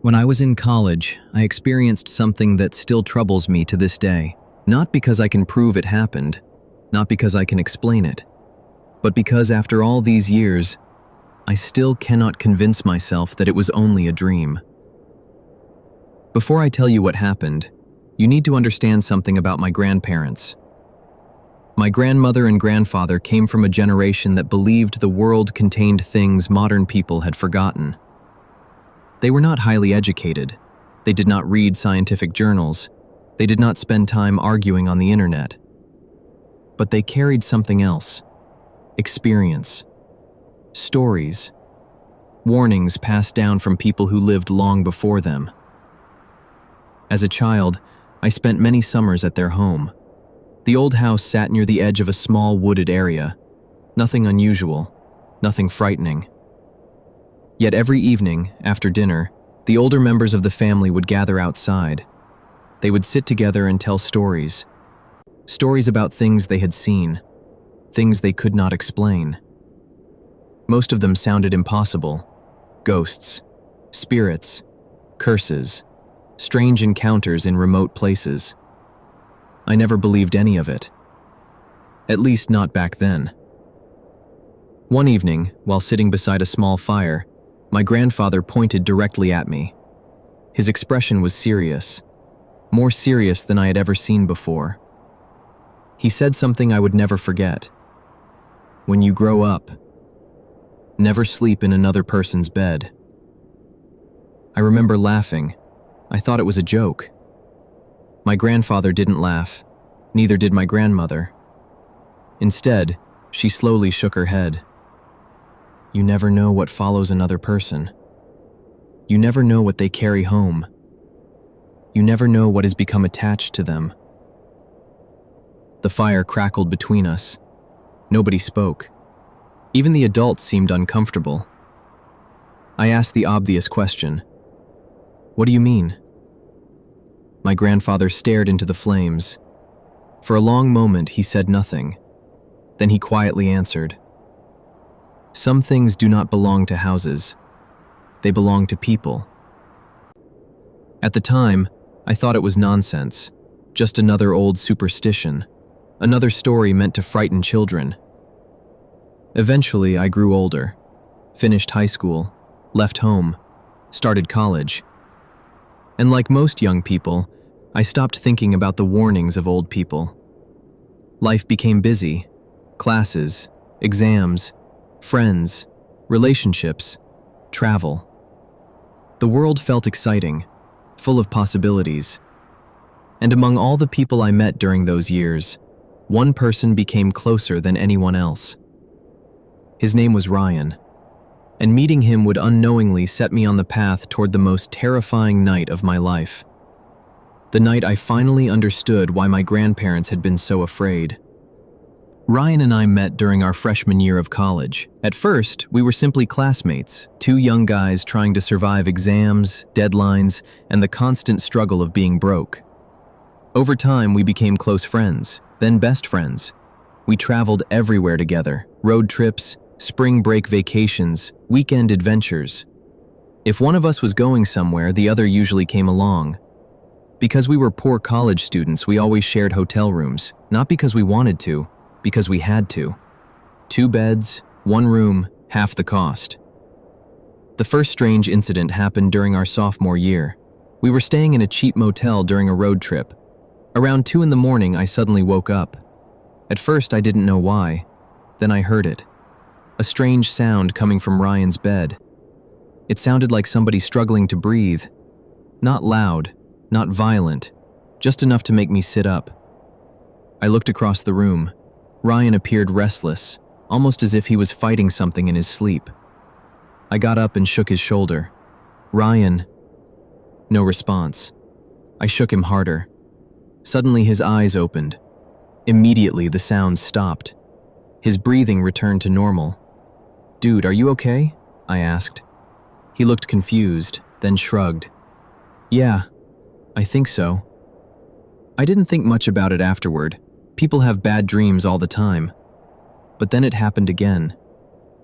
When I was in college, I experienced something that still troubles me to this day. Not because I can prove it happened, not because I can explain it, but because after all these years, I still cannot convince myself that it was only a dream. Before I tell you what happened, you need to understand something about my grandparents. My grandmother and grandfather came from a generation that believed the world contained things modern people had forgotten. They were not highly educated. They did not read scientific journals. They did not spend time arguing on the internet. But they carried something else: experience, stories, warnings passed down from people who lived long before them. As a child, I spent many summers at their home. The old house sat near the edge of a small wooded area. Nothing unusual, nothing frightening. Yet every evening, after dinner, the older members of the family would gather outside. They would sit together and tell stories. Stories about things they had seen, things they could not explain. Most of them sounded impossible. Ghosts, spirits, curses, strange encounters in remote places. I never believed any of it. At least not back then. One evening, while sitting beside a small fire, my grandfather pointed directly at me. His expression was serious, more serious than I had ever seen before. He said something I would never forget. "When you grow up, never sleep in another person's bed." I remember laughing. I thought it was a joke. My grandfather didn't laugh, neither did my grandmother. Instead, she slowly shook her head. "You never know what follows another person. You never know what they carry home. You never know what has become attached to them." The fire crackled between us. Nobody spoke. Even the adults seemed uncomfortable. I asked the obvious question. "What do you mean?" My grandfather stared into the flames. For a long moment, he said nothing. Then he quietly answered, "Some things do not belong to houses. They belong to people." At the time, I thought it was nonsense, just another old superstition, another story meant to frighten children. Eventually, I grew older, finished high school, left home, started college. And like most young people, I stopped thinking about the warnings of old people. Life became busy: classes, exams, friends, relationships, travel. The world felt exciting, full of possibilities. And among all the people I met during those years, one person became closer than anyone else. His name was Ryan, and meeting him would unknowingly set me on the path toward the most terrifying night of my life. The night I finally understood why my grandparents had been so afraid. Ryan and I met during our freshman year of college. At first, we were simply classmates, two young guys trying to survive exams, deadlines, and the constant struggle of being broke. Over time, we became close friends, then best friends. We traveled everywhere together: road trips, spring break vacations, weekend adventures. If one of us was going somewhere, the other usually came along. Because we were poor college students, we always shared hotel rooms, not because we wanted to, because we had to. 2 beds, 1 room, half the cost. The first strange incident happened during our sophomore year. We were staying in a cheap motel during a road trip. Around 2 in the morning, I suddenly woke up. At first, I didn't know why. Then I heard it. A strange sound coming from Ryan's bed. It sounded like somebody struggling to breathe. Not loud, not violent, just enough to make me sit up. I looked across the room. Ryan appeared restless, almost as if he was fighting something in his sleep. I got up and shook his shoulder. "Ryan." No response. I shook him harder. Suddenly his eyes opened. Immediately the sounds stopped. His breathing returned to normal. "Dude, are you okay?" I asked. He looked confused, then shrugged. "Yeah, I think so." I didn't think much about it afterward. People have bad dreams all the time. But then it happened again.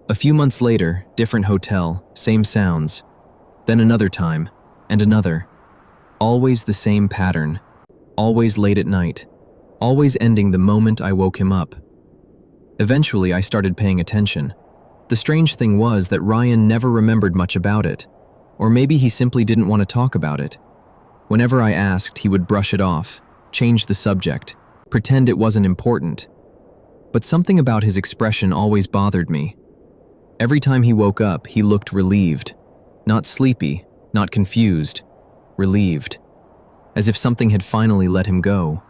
A few months later, different hotel, same sounds. Then another time. and another. Always the same pattern, always late at night, always ending the moment I woke him up. Eventually, I started paying attention. The strange thing was that Ryan never remembered much about it, or maybe he simply didn't want to talk about it. Whenever I asked, he would brush it off, change the subject, pretend it wasn't important. But something about his expression always bothered me. Every time he woke up, he looked relieved. Not sleepy, not confused, relieved. As if something had finally let him go.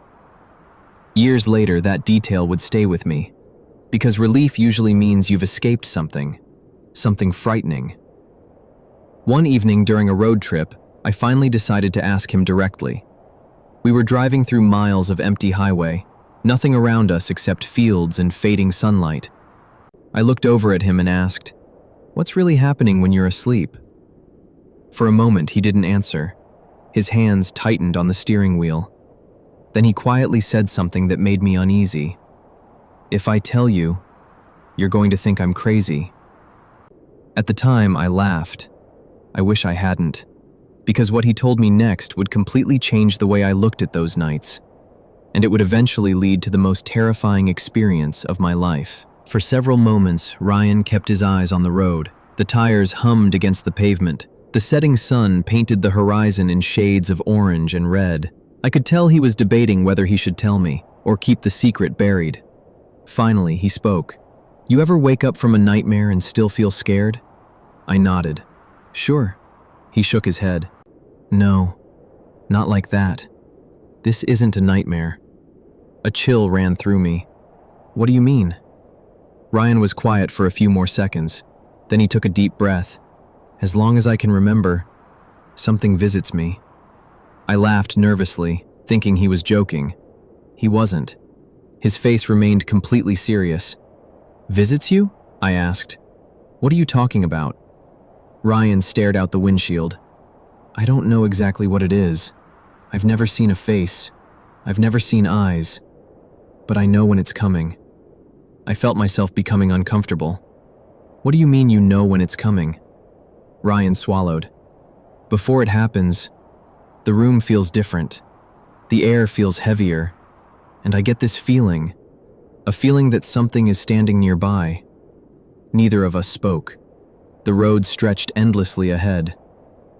Years later, that detail would stay with me, because relief usually means you've escaped something frightening. One evening during a road trip, I finally decided to ask him directly. We were driving through miles of empty highway, nothing around us except fields and fading sunlight. I looked over at him and asked, "What's really happening when you're asleep?" For a moment, he didn't answer. His hands tightened on the steering wheel. Then he quietly said something that made me uneasy. "If I tell you, you're going to think I'm crazy." At the time, I laughed. I wish I hadn't, because what he told me next would completely change the way I looked at those nights, and it would eventually lead to the most terrifying experience of my life. For several moments, Ryan kept his eyes on the road. The tires hummed against the pavement. The setting sun painted the horizon in shades of orange and red. I could tell he was debating whether he should tell me or keep the secret buried. Finally, he spoke. "You ever wake up from a nightmare and still feel scared?" I nodded. "Sure." He shook his head. "No, not like that. This isn't a nightmare." A chill ran through me. "What do you mean?" Ryan was quiet for a few more seconds. Then he took a deep breath. "As long as I can remember, something visits me." I laughed nervously, thinking he was joking. He wasn't. His face remained completely serious. "Visits you?" I asked. "What are you talking about?" Ryan stared out the windshield. "I don't know exactly what it is. I've never seen a face. I've never seen eyes. But I know when it's coming." I felt myself becoming uncomfortable. "What do you mean you know when it's coming?" Ryan swallowed. "Before it happens, the room feels different. The air feels heavier. And I get this feeling, a feeling that something is standing nearby." Neither of us spoke. The road stretched endlessly ahead.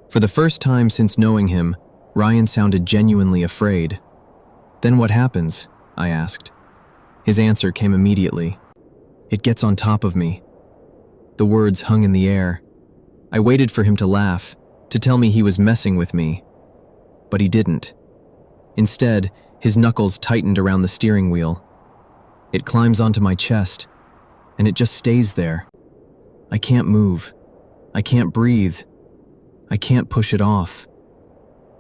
For the first time since knowing him, Ryan sounded genuinely afraid. "Then what happens?" I asked. His answer came immediately. "It gets on top of me." The words hung in the air. I waited for him to laugh, to tell me he was messing with me. But he didn't. Instead, his knuckles tightened around the steering wheel. "It climbs onto my chest, and it just stays there. I can't move. I can't breathe. I can't push it off."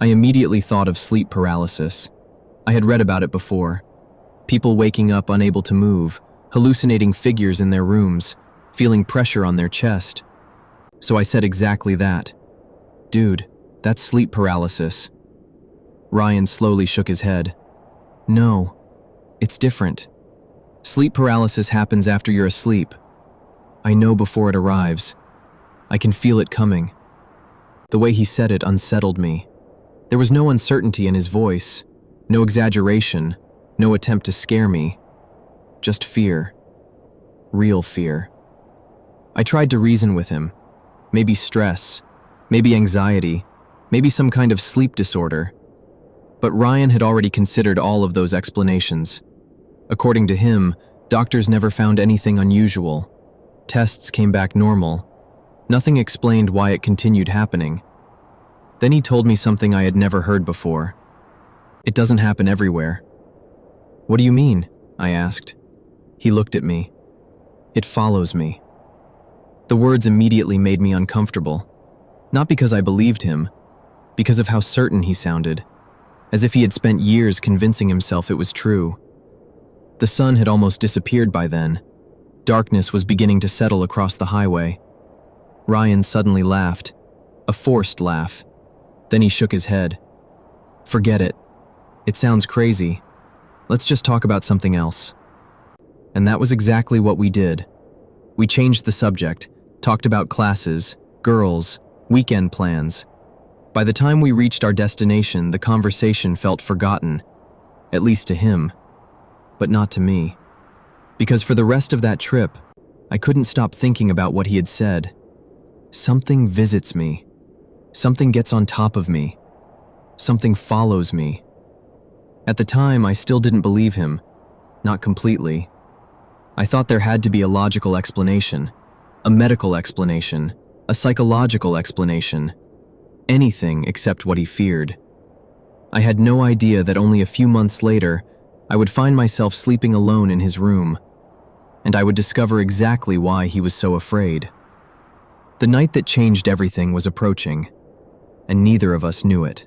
I immediately thought of sleep paralysis. I had read about it before. People waking up unable to move, hallucinating figures in their rooms, feeling pressure on their chest. So I said exactly that. "Dude, that's sleep paralysis." Ryan slowly shook his head. "No, it's different. Sleep paralysis happens after you're asleep. I know before it arrives. I can feel it coming." The way he said it unsettled me. There was no uncertainty in his voice, no exaggeration, no attempt to scare me. Just fear. Real fear. I tried to reason with him. Maybe stress, maybe anxiety, maybe some kind of sleep disorder. But Ryan had already considered all of those explanations. According to him, doctors never found anything unusual. Tests came back normal. Nothing explained why it continued happening. Then he told me something I had never heard before. "It doesn't happen everywhere." "What do you mean?" I asked. He looked at me. "It follows me." The words immediately made me uncomfortable. Not because I believed him, because of how certain he sounded, as if he had spent years convincing himself it was true. The sun had almost disappeared by then. Darkness was beginning to settle across the highway. Ryan suddenly laughed, a forced laugh. Then he shook his head. "Forget it. It sounds crazy. Let's just talk about something else." And that was exactly what we did. We changed the subject, talked about classes, girls, weekend plans. By the time we reached our destination, the conversation felt forgotten, at least to him, but not to me. Because for the rest of that trip, I couldn't stop thinking about what he had said. Something visits me. Something gets on top of me. Something follows me. At the time, I still didn't believe him. Not completely. I thought there had to be a logical explanation, a medical explanation, a psychological explanation. Anything except what he feared. I had no idea that only a few months later, I would find myself sleeping alone in his room, and I would discover exactly why he was so afraid. The night that changed everything was approaching, and neither of us knew it.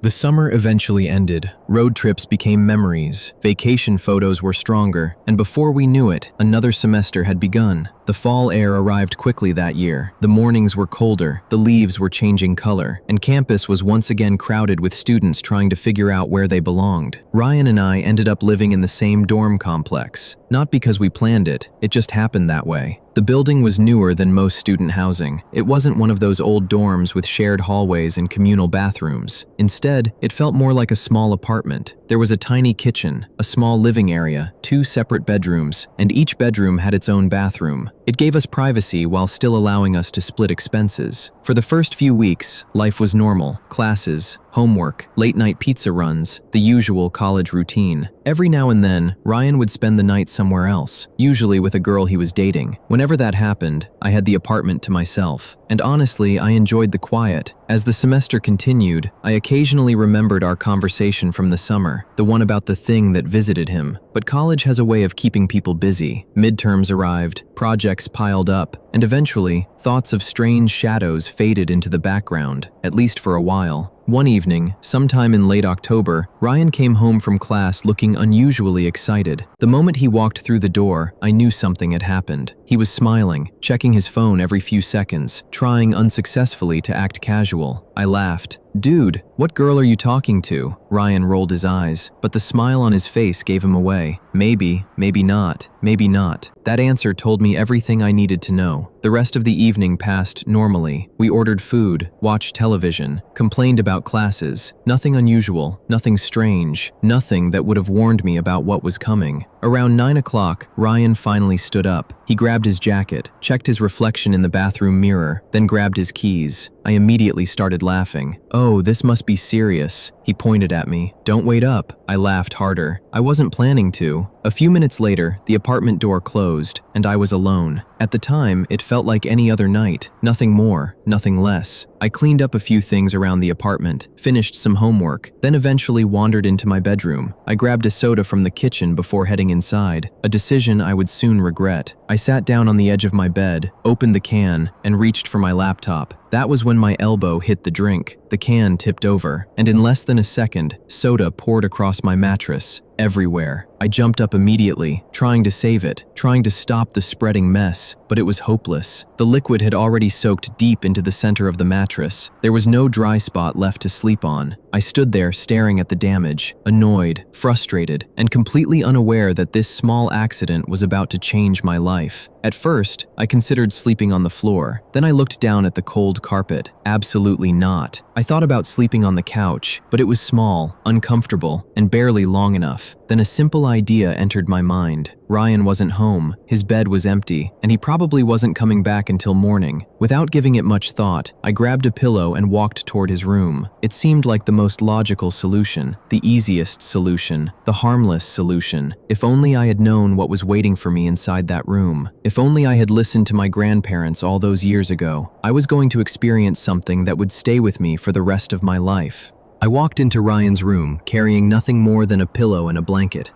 The summer eventually ended. Road trips became memories, vacation photos were stronger, and before we knew it, another semester had begun. The fall air arrived quickly that year. The mornings were colder, the leaves were changing color, and campus was once again crowded with students trying to figure out where they belonged. Ryan and I ended up living in the same dorm complex. Not because we planned it, it just happened that way. The building was newer than most student housing. It wasn't one of those old dorms with shared hallways and communal bathrooms. Instead, it felt more like a small apartment. There was a tiny kitchen, a small living area, 2 separate bedrooms, and each bedroom had its own bathroom. It gave us privacy while still allowing us to split expenses. For the first few weeks, life was normal. Classes, homework, late-night pizza runs, the usual college routine. Every now and then, Ryan would spend the night somewhere else, usually with a girl he was dating. Whenever that happened, I had the apartment to myself. And honestly, I enjoyed the quiet. As the semester continued, I occasionally remembered our conversation from the summer, the one about the thing that visited him. But college has a way of keeping people busy. Midterms arrived, projects piled up, and eventually, thoughts of strange shadows faded into the background, at least for a while. One evening, sometime in late October, Ryan came home from class looking unusually excited. The moment he walked through the door, I knew something had happened. He was smiling, checking his phone every few seconds, trying unsuccessfully to act casual. I laughed. "Dude, what girl are you talking to?" Ryan rolled his eyes, but the smile on his face gave him away. Maybe, maybe not, maybe not. That answer told me everything I needed to know. The rest of the evening passed normally. We ordered food, watched television, complained about classes. Nothing unusual, nothing strange, nothing that would have warned me about what was coming. Around 9 o'clock, Ryan finally stood up. He grabbed his jacket, checked his reflection in the bathroom mirror, then grabbed his keys. I immediately started laughing. "Oh, this must be serious." He pointed at me. "Don't wait up." I laughed harder. I wasn't planning to. A few minutes later, the apartment door closed, and I was alone. At the time, it felt like any other night. Nothing more, nothing less. I cleaned up a few things around the apartment, finished some homework, then eventually wandered into my bedroom. I grabbed a soda from the kitchen before heading inside, a decision I would soon regret. I sat down on the edge of my bed, opened the can, and reached for my laptop. That was when my elbow hit the drink. The can tipped over, and in less than a second, soda poured across my mattress, everywhere. I jumped up immediately, trying to save it, trying to stop the spreading mess, but it was hopeless. The liquid had already soaked deep into the center of the mattress. There was no dry spot left to sleep on. I stood there staring at the damage, annoyed, frustrated, and completely unaware that this small accident was about to change my life. At first, I considered sleeping on the floor. Then I looked down at the cold carpet. Absolutely not. I thought about sleeping on the couch, but it was small, uncomfortable, and barely long enough. Then a simple idea entered my mind. Ryan wasn't home, his bed was empty, and he probably wasn't coming back until morning. Without giving it much thought, I grabbed a pillow and walked toward his room. It seemed like the most logical solution, the easiest solution, the harmless solution. If only I had known what was waiting for me inside that room. If only I had listened to my grandparents all those years ago. I was going to experience something that would stay with me for the rest of my life. I walked into Ryan's room, carrying nothing more than a pillow and a blanket.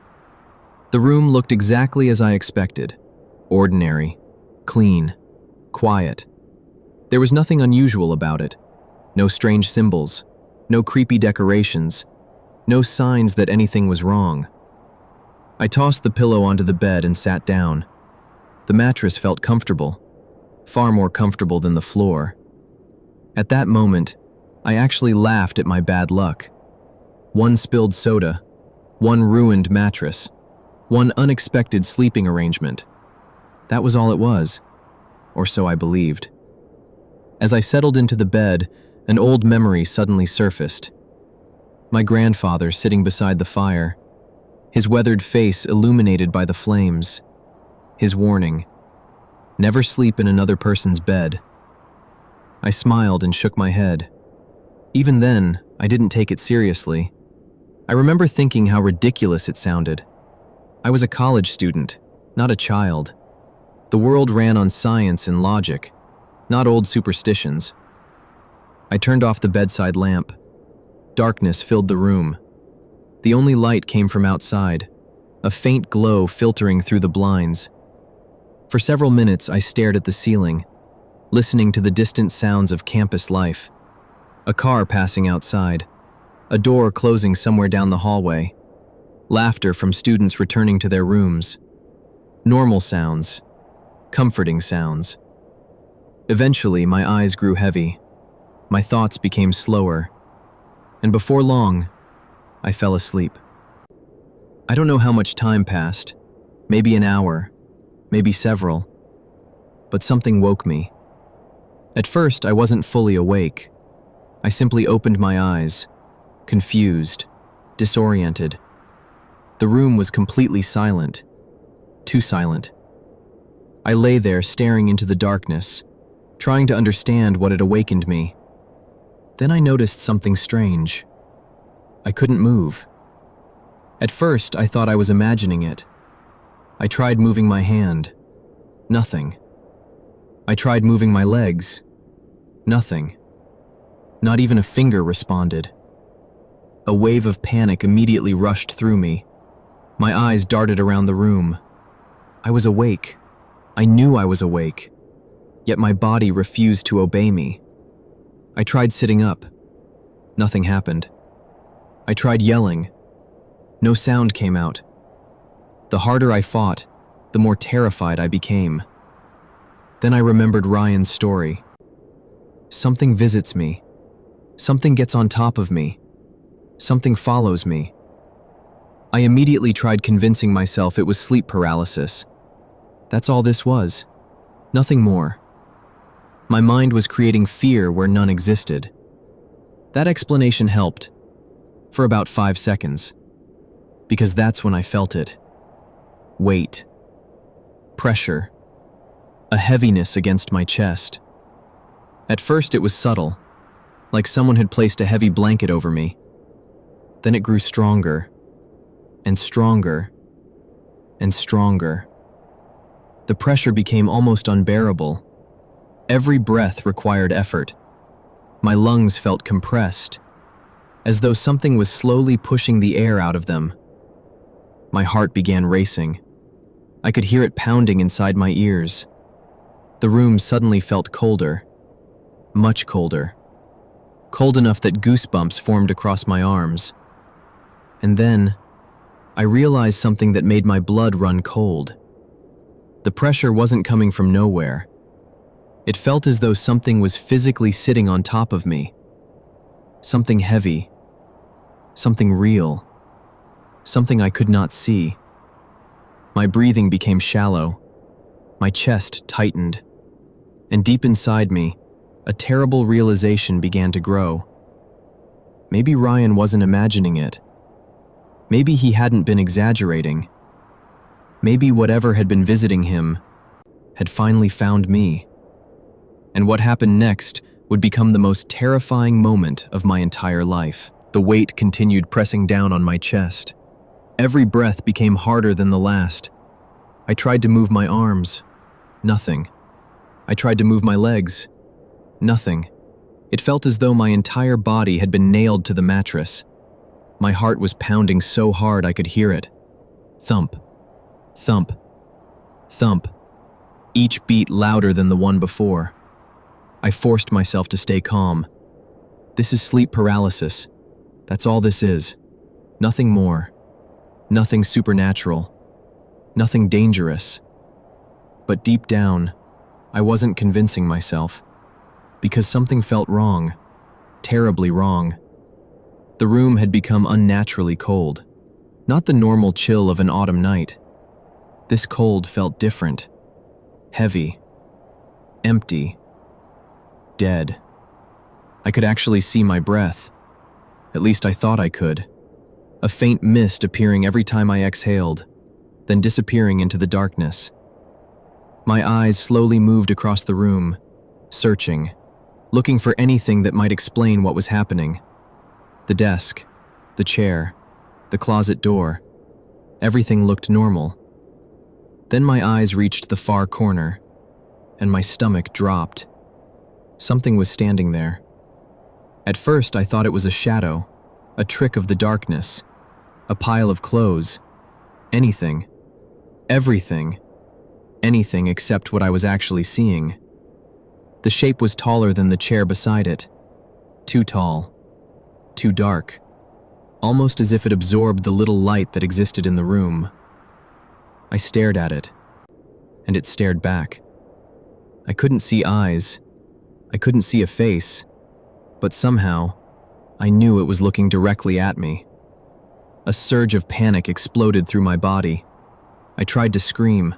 The room looked exactly as I expected. Ordinary, clean, quiet. There was nothing unusual about it. No strange symbols, no creepy decorations, no signs that anything was wrong. I tossed the pillow onto the bed and sat down. The mattress felt comfortable, far more comfortable than the floor. At that moment, I actually laughed at my bad luck. One spilled soda, one ruined mattress, one unexpected sleeping arrangement. That was all it was, or so I believed. As I settled into the bed, an old memory suddenly surfaced. My grandfather sitting beside the fire, his weathered face illuminated by the flames. His warning, never sleep in another person's bed. I smiled and shook my head. Even then, I didn't take it seriously. I remember thinking how ridiculous it sounded. I was a college student, not a child. The world ran on science and logic, not old superstitions. I turned off the bedside lamp. Darkness filled the room. The only light came from outside, a faint glow filtering through the blinds. For several minutes, I stared at the ceiling, listening to the distant sounds of campus life. A car passing outside, a door closing somewhere down the hallway, laughter from students returning to their rooms. Normal sounds, comforting sounds. Eventually, my eyes grew heavy. My thoughts became slower. And before long, I fell asleep. I don't know how much time passed, maybe an hour, maybe several, but something woke me. At first, I wasn't fully awake. I simply opened my eyes, confused, disoriented. The room was completely silent, too silent. I lay there staring into the darkness, trying to understand what had awakened me. Then I noticed something strange. I couldn't move. At first, I thought I was imagining it. I tried moving my hand. Nothing. I tried moving my legs. Nothing. Not even a finger responded. A wave of panic immediately rushed through me. My eyes darted around the room. I was awake. I knew I was awake. Yet my body refused to obey me. I tried sitting up. Nothing happened. I tried yelling. No sound came out. The harder I fought, the more terrified I became. Then I remembered Ryan's story. Something visits me. Something gets on top of me. Something follows me. I immediately tried convincing myself it was sleep paralysis. That's all this was. Nothing more. My mind was creating fear where none existed. That explanation helped. For about 5 seconds. Because that's when I felt it. Weight. Pressure. A heaviness against my chest. At first it was subtle, like someone had placed a heavy blanket over me. Then it grew stronger, and stronger, and stronger. The pressure became almost unbearable. Every breath required effort. My lungs felt compressed, as though something was slowly pushing the air out of them. My heart began racing. I could hear it pounding inside my ears. The room suddenly felt colder. Much colder. Cold enough that goosebumps formed across my arms. And then, I realized something that made my blood run cold. The pressure wasn't coming from nowhere. It felt as though something was physically sitting on top of me. Something heavy. Something real. Something I could not see. My breathing became shallow. My chest tightened. And deep inside me, a terrible realization began to grow. Maybe Ryan wasn't imagining it. Maybe he hadn't been exaggerating. Maybe whatever had been visiting him had finally found me. And what happened next would become the most terrifying moment of my entire life. The weight continued pressing down on my chest. Every breath became harder than the last. I tried to move my arms. Nothing. I tried to move my legs. Nothing. It felt as though my entire body had been nailed to the mattress. My heart was pounding so hard I could hear it. Thump. Thump. Thump. Each beat louder than the one before. I forced myself to stay calm. This is sleep paralysis. That's all this is. Nothing more. Nothing supernatural. Nothing dangerous. But deep down, I wasn't convincing myself. Because something felt wrong. Terribly wrong. The room had become unnaturally cold. Not the normal chill of an autumn night. This cold felt different. Heavy. Empty. Dead. I could actually see my breath. At least I thought I could. A faint mist appearing every time I exhaled, then disappearing into the darkness. My eyes slowly moved across the room, searching, looking for anything that might explain what was happening. The desk, the chair, the closet door, everything looked normal. Then my eyes reached the far corner, and my stomach dropped. Something was standing there. At first, I thought it was a shadow, a trick of the darkness, a pile of clothes, anything, everything, anything except what I was actually seeing. The shape was taller than the chair beside it. Too tall, too dark, almost as if it absorbed the little light that existed in the room. I stared at it, and it stared back. I couldn't see eyes, I couldn't see a face, but somehow, I knew it was looking directly at me. A surge of panic exploded through my body. I tried to scream.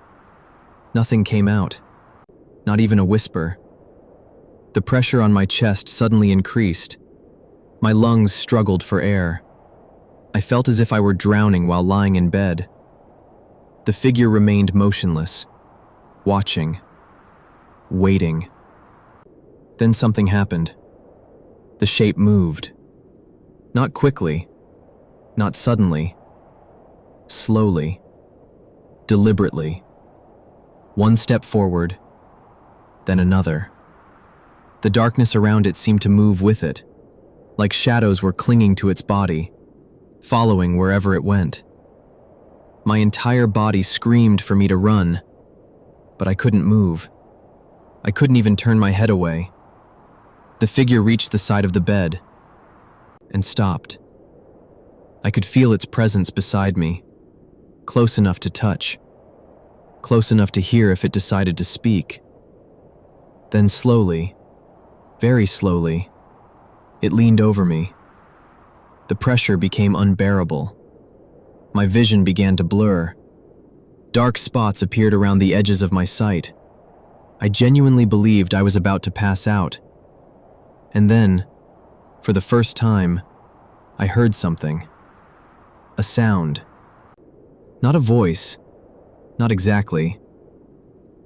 Nothing came out, not even a whisper. The pressure on my chest suddenly increased. My lungs struggled for air. I felt as if I were drowning while lying in bed. The figure remained motionless, watching, waiting. Then something happened. The shape moved. Not quickly, not suddenly. Slowly, deliberately. One step forward, then another. The darkness around it seemed to move with it, like shadows were clinging to its body, following wherever it went. My entire body screamed for me to run, but I couldn't move. I couldn't even turn my head away. The figure reached the side of the bed and stopped. I could feel its presence beside me, close enough to touch, close enough to hear if it decided to speak. Then slowly, very slowly, it leaned over me. The pressure became unbearable. My vision began to blur. Dark spots appeared around the edges of my sight. I genuinely believed I was about to pass out. And then, for the first time, I heard something. A sound. Not a voice. Not exactly.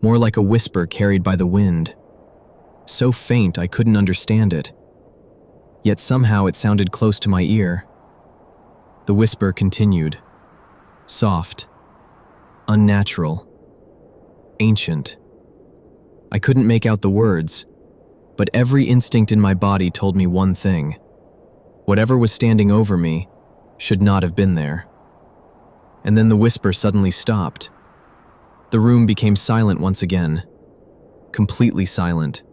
More like a whisper carried by the wind. So faint I couldn't understand it. Yet somehow it sounded close to my ear. The whisper continued. Soft. Unnatural. Ancient. I couldn't make out the words, but every instinct in my body told me one thing. Whatever was standing over me should not have been there. And then the whisper suddenly stopped. The room became silent once again. Completely silent.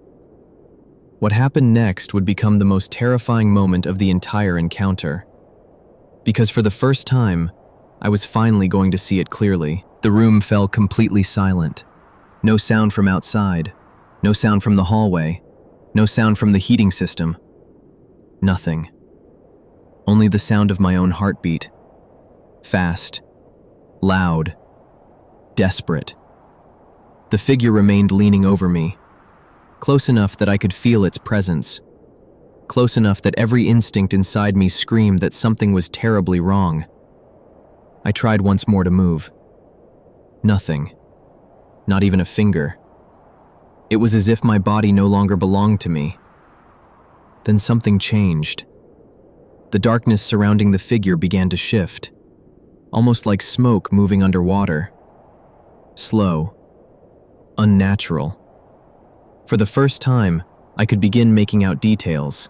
What happened next would become the most terrifying moment of the entire encounter. Because for the first time, I was finally going to see it clearly. The room fell completely silent. No sound from outside. No sound from the hallway. No sound from the heating system. Nothing. Only the sound of my own heartbeat. Fast. Loud. Desperate. The figure remained leaning over me, close enough that I could feel its presence, close enough that every instinct inside me screamed that something was terribly wrong. I tried once more to move. Nothing. Not even a finger. It was as if my body no longer belonged to me. Then something changed. The darkness surrounding the figure began to shift, almost like smoke moving underwater. Slow. Unnatural. For the first time, I could begin making out details.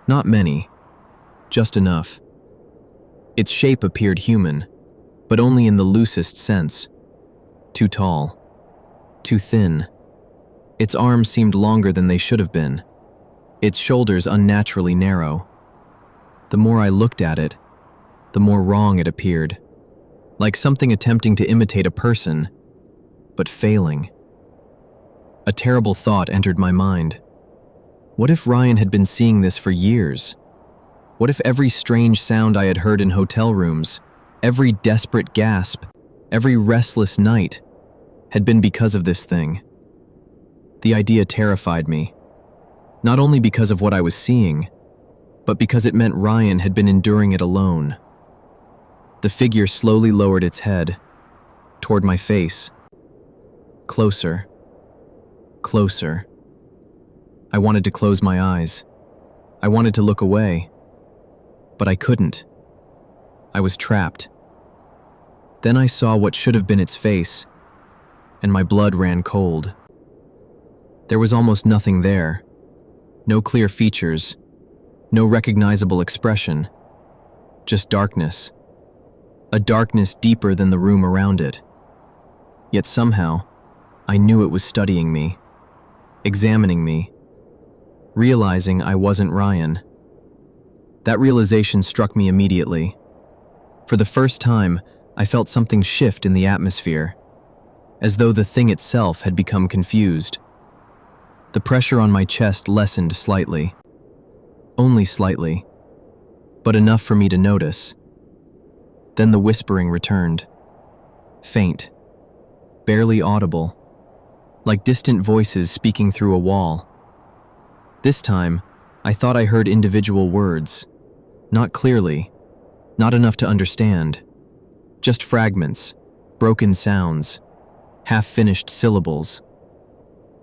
Not many, just enough. Its shape appeared human, but only in the loosest sense. Too tall. Too thin. Its arms seemed longer than they should have been. Its shoulders unnaturally narrow. The more I looked at it, the more wrong it appeared. Like something attempting to imitate a person, but failing. A terrible thought entered my mind. What if Ryan had been seeing this for years? What if every strange sound I had heard in hotel rooms, every desperate gasp, every restless night, had been because of this thing? The idea terrified me. not only because of what I was seeing, but because it meant Ryan had been enduring it alone. The figure slowly lowered its head toward my face. Closer. Closer. I wanted to close my eyes. I wanted to look away. But I couldn't. I was trapped. Then I saw what should have been its face, and my blood ran cold. There was almost nothing there. No clear features. No recognizable expression. Just darkness. A darkness deeper than the room around it. Yet somehow, I knew it was studying me, examining me, realizing I wasn't Ryan. That realization struck me immediately. For the first time, I felt something shift in the atmosphere, as though the thing itself had become confused. The pressure on my chest lessened slightly. Only slightly, but enough for me to notice. Then the whispering returned. Faint, barely audible, like distant voices speaking through a wall. This time, I thought I heard individual words, not clearly, not enough to understand, just fragments, broken sounds, half-finished syllables.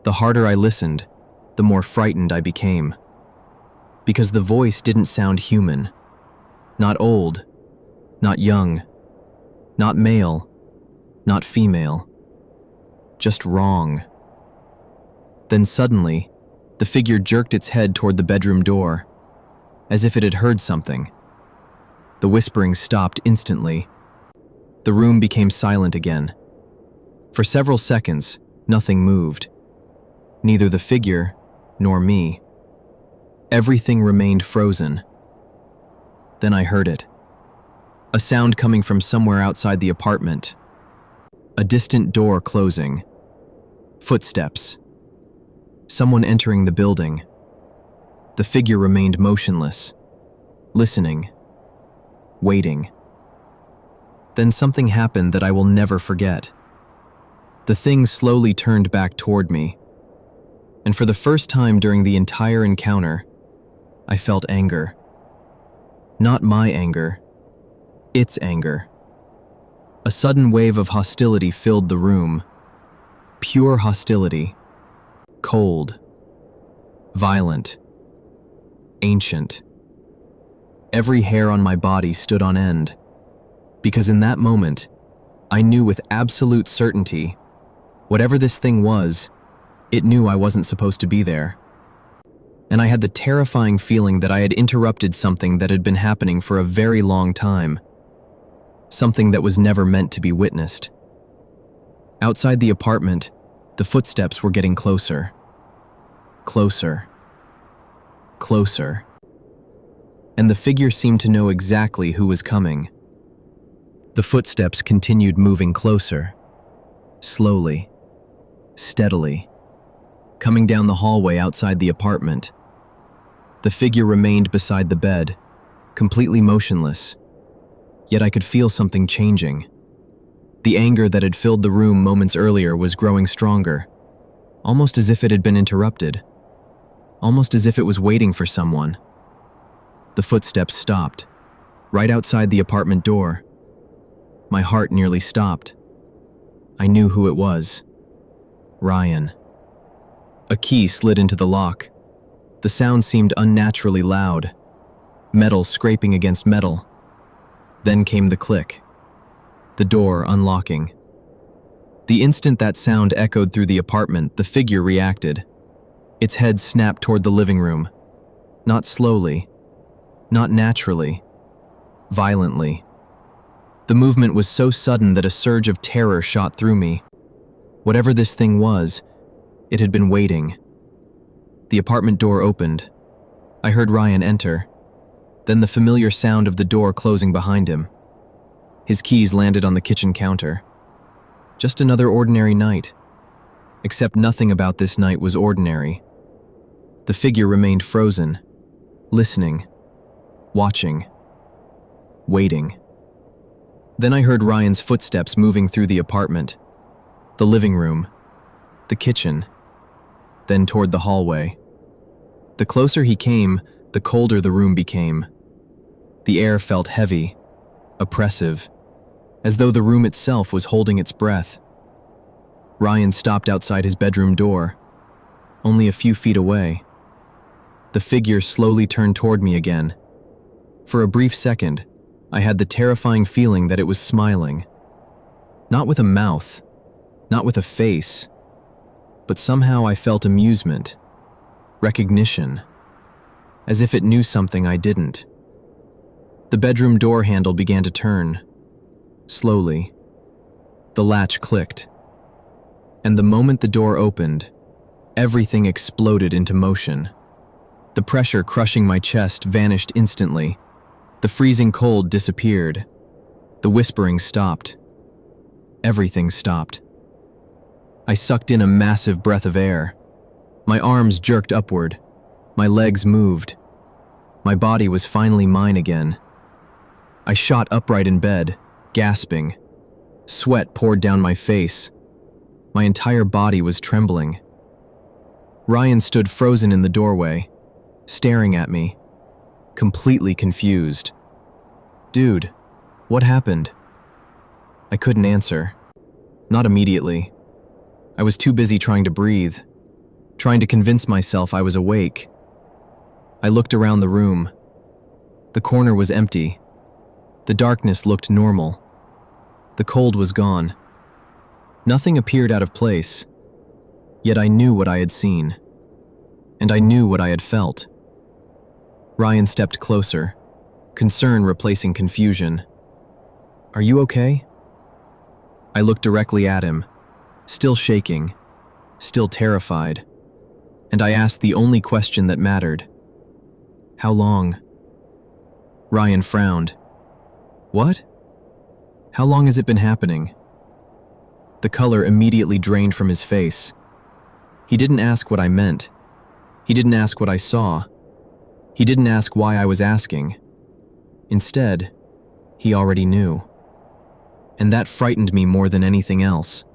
The harder I listened, the more frightened I became. Because the voice didn't sound human. Not old, not young, not male, not female. Just wrong. Then suddenly, the figure jerked its head toward the bedroom door, as if it had heard something. The whispering stopped instantly. The room became silent again. For several seconds, nothing moved. Neither the figure nor me. Everything remained frozen. Then I heard it. A sound coming from somewhere outside the apartment. A distant door closing. Footsteps. Someone entering the building. The figure remained motionless, listening, waiting. Then something happened that I will never forget. The thing slowly turned back toward me, and for the first time during the entire encounter, I felt anger. Not my anger, its anger. A sudden wave of hostility filled the room. Pure hostility. Cold. Violent. Ancient. Every hair on my body stood on end, because in that moment, I knew with absolute certainty, whatever this thing was, it knew I wasn't supposed to be there. And I had the terrifying feeling that I had interrupted something that had been happening for a very long time. Something that was never meant to be witnessed. Outside the apartment, the footsteps were getting closer. Closer. Closer. And the figure seemed to know exactly who was coming. The footsteps continued moving closer. Slowly. Steadily. Coming down the hallway outside the apartment. The figure remained beside the bed, completely motionless. Yet I could feel something changing. The anger that had filled the room moments earlier was growing stronger, almost as if it had been interrupted, almost as if it was waiting for someone. The footsteps stopped, right outside the apartment door. My heart nearly stopped. I knew who it was. Ryan. A key slid into the lock. The sound seemed unnaturally loud, metal scraping against metal. Then came the click. The door unlocking. The instant that sound echoed through the apartment, the figure reacted. Its head snapped toward the living room. Not slowly. Not naturally. Violently. The movement was so sudden that a surge of terror shot through me. Whatever this thing was, it had been waiting. The apartment door opened. I heard Ryan enter. Then the familiar sound of the door closing behind him. His keys landed on the kitchen counter. Just another ordinary night. Except nothing about this night was ordinary. The figure remained frozen, listening, watching, waiting. Then I heard Ryan's footsteps moving through the apartment, the living room, the kitchen, then toward the hallway. The closer he came, the colder the room became. The air felt heavy, oppressive, as though the room itself was holding its breath. Ryan stopped outside his bedroom door, only a few feet away. The figure slowly turned toward me again. For a brief second, I had the terrifying feeling that it was smiling. Not with a mouth, not with a face, but somehow I felt amusement, recognition, as if it knew something I didn't. The bedroom door handle began to turn, slowly. The latch clicked, and the moment the door opened, everything exploded into motion. The pressure crushing my chest vanished instantly. The freezing cold disappeared. The whispering stopped. Everything stopped. I sucked in a massive breath of air. My arms jerked upward. My legs moved. My body was finally mine again. I shot upright in bed, gasping. Sweat poured down my face. My entire body was trembling. Ryan stood frozen in the doorway, staring at me, completely confused. "Dude, what happened?" I couldn't answer. Not immediately. I was too busy trying to breathe, trying to convince myself I was awake. I looked around the room. The corner was empty. The darkness looked normal. The cold was gone. Nothing appeared out of place, yet I knew what I had seen, and I knew what I had felt. Ryan stepped closer, concern replacing confusion. "Are you okay?" I looked directly at him, still shaking, still terrified, and I asked the only question that mattered. "How long?" Ryan frowned. "What? How long has it been happening?" The color immediately drained from his face. He didn't ask what I meant. He didn't ask what I saw. He didn't ask why I was asking. Instead, he already knew. And that frightened me more than anything else.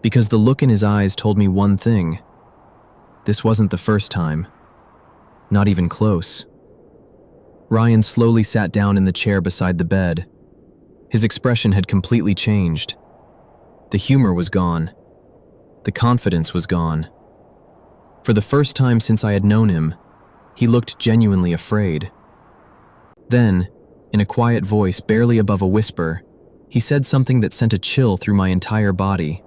Because the look in his eyes told me one thing. This wasn't the first time. Not even close. Ryan slowly sat down in the chair beside the bed. His expression had completely changed. The humor was gone. The confidence was gone. For the first time since I had known him, he looked genuinely afraid. Then, in a quiet voice barely above a whisper, he said something that sent a chill through my entire body.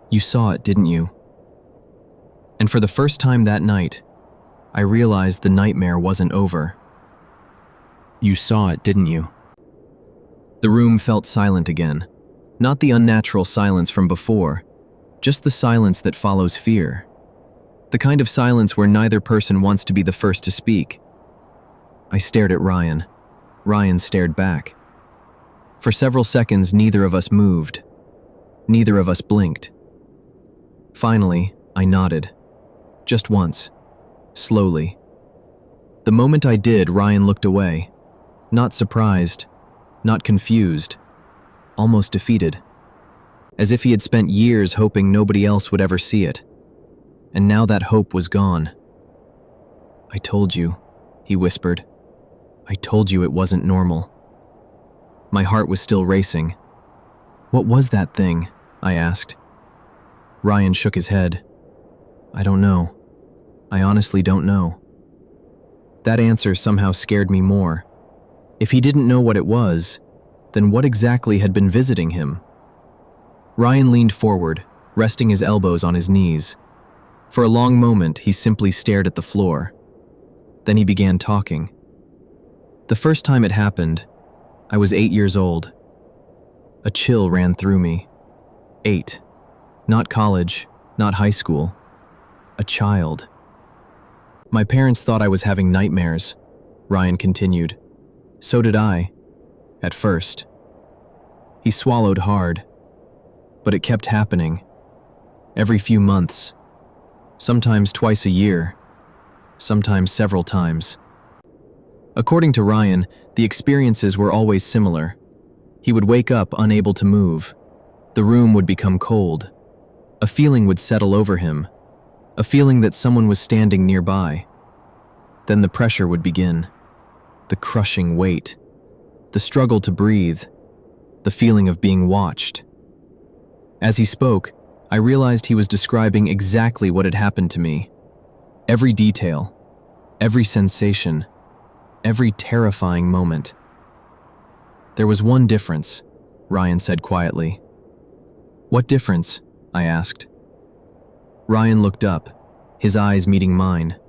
"You saw it, didn't you?" And for the first time that night, I realized the nightmare wasn't over. "You saw it, didn't you?" The room felt silent again. Not the unnatural silence from before, just the silence that follows fear. The kind of silence where neither person wants to be the first to speak. I stared at Ryan. Ryan stared back. For several seconds, neither of us moved. Neither of us blinked. Finally, I nodded. Just once. Slowly. The moment I did, Ryan looked away. Not surprised. Not confused. Almost defeated. As if he had spent years hoping nobody else would ever see it. And now that hope was gone. "I told you," he whispered. "I told you it wasn't normal." My heart was still racing. "What was that thing?" I asked. Ryan shook his head. "I don't know. I honestly don't know." That answer somehow scared me more. If he didn't know what it was, then what exactly had been visiting him? Ryan leaned forward, resting his elbows on his knees. For a long moment, he simply stared at the floor. Then he began talking. The first time it happened, I was 8 years old. A chill ran through me. 8. Not college, not high school. A child. My parents thought I was having nightmares, Ryan continued. So did I, at first. He swallowed hard, but it kept happening. Every few months, sometimes twice a year, sometimes several times. According to Ryan, the experiences were always similar. He would wake up unable to move. The room would become cold. A feeling would settle over him. a feeling that someone was standing nearby. Then the pressure would begin, the crushing weight, the struggle to breathe, the feeling of being watched. As he spoke, I realized he was describing exactly what had happened to me. Every detail, every sensation, every terrifying moment. There was one difference, Ryan said quietly. What difference? I asked. Ryan looked up, his eyes meeting mine.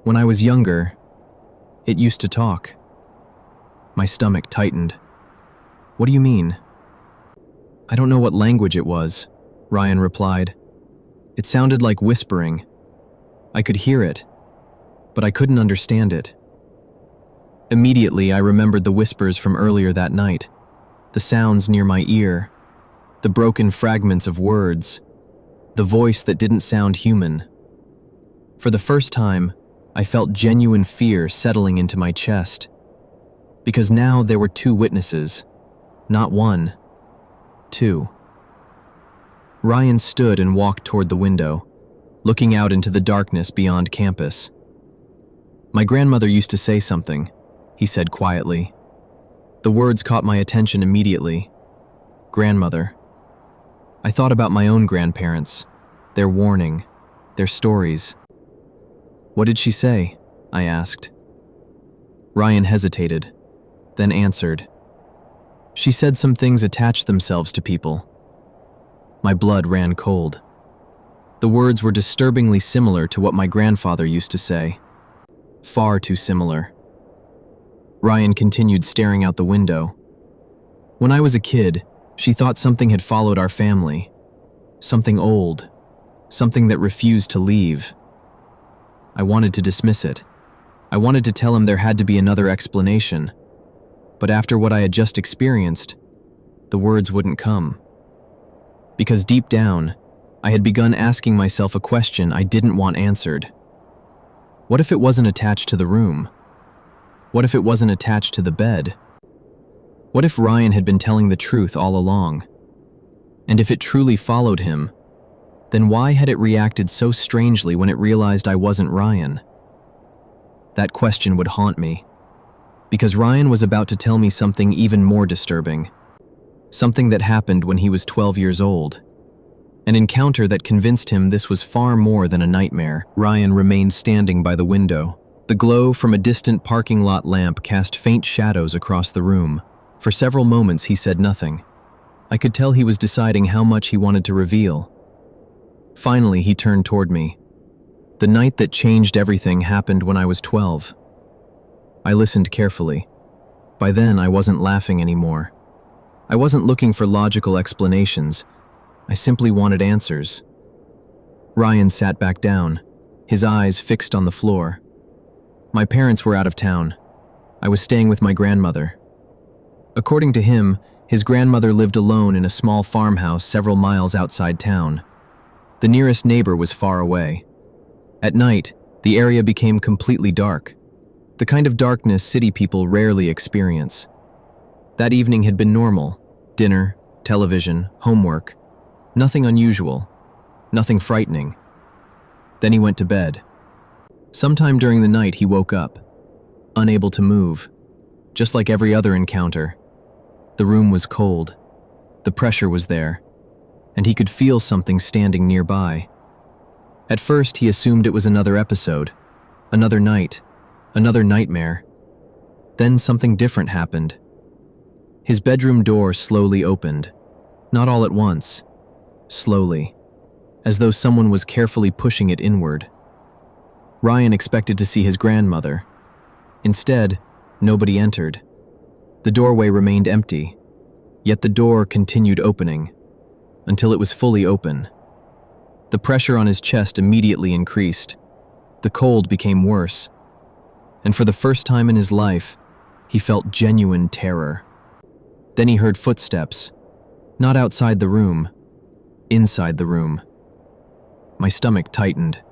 When I was younger, it used to talk. My stomach tightened. What do you mean? I don't know what language it was, Ryan replied. It sounded like whispering. I could hear it, but I couldn't understand it. Immediately, I remembered the whispers from earlier that night, the sounds near my ear, the broken fragments of words, the voice that didn't sound human. For the first time, I felt genuine fear settling into my chest, because now there were two witnesses, not one, two. Ryan stood and walked toward the window, looking out into the darkness beyond campus. My grandmother used to say something, he said quietly. The words caught my attention immediately. Grandmother. I thought about my own grandparents, their warning, their stories. What did she say? I asked. Ryan hesitated, then answered. She said some things attached themselves to people. My blood ran cold. The words were disturbingly similar to what my grandfather used to say. Far too similar. Ryan continued staring out the window. When I was a kid, she thought something had followed our family. Something old. Something that refused to leave. I wanted to dismiss it. I wanted to tell him there had to be another explanation. But after what I had just experienced, the words wouldn't come. Because deep down, I had begun asking myself a question I didn't want answered. What if it wasn't attached to the room? What if it wasn't attached to the bed? What if Ryan had been telling the truth all along? And if it truly followed him, then why had it reacted so strangely when it realized I wasn't Ryan? That question would haunt me, because Ryan was about to tell me something even more disturbing. Something that happened when he was 12 years old. An encounter that convinced him this was far more than a nightmare. Ryan remained standing by the window. The glow from a distant parking lot lamp cast faint shadows across the room. For several moments he said nothing. I could tell he was deciding how much he wanted to reveal. Finally, he turned toward me. The night that changed everything happened when I was 12. I listened carefully. By then, I wasn't laughing anymore. I wasn't looking for logical explanations. I simply wanted answers. Ryan sat back down, his eyes fixed on the floor. My parents were out of town. I was staying with my grandmother. According to him, his grandmother lived alone in a small farmhouse several miles outside town. The nearest neighbor was far away. At night, the area became completely dark, the kind of darkness city people rarely experience. That evening had been normal. Dinner, television, homework. Nothing unusual, nothing frightening. Then he went to bed. Sometime during the night he woke up, unable to move, just like every other encounter. The room was cold, the pressure was there, and he could feel something standing nearby. At first he assumed it was another episode, another night, another nightmare. Then something different happened. His bedroom door slowly opened, not all at once. Slowly, as though someone was carefully pushing it inward. Ryan expected to see his grandmother. Instead, nobody entered. The doorway remained empty, yet the door continued opening, until it was fully open. The pressure on his chest immediately increased. The cold became worse, and for the first time in his life, he felt genuine terror. Then he heard footsteps, not outside the room, inside the room. My stomach tightened.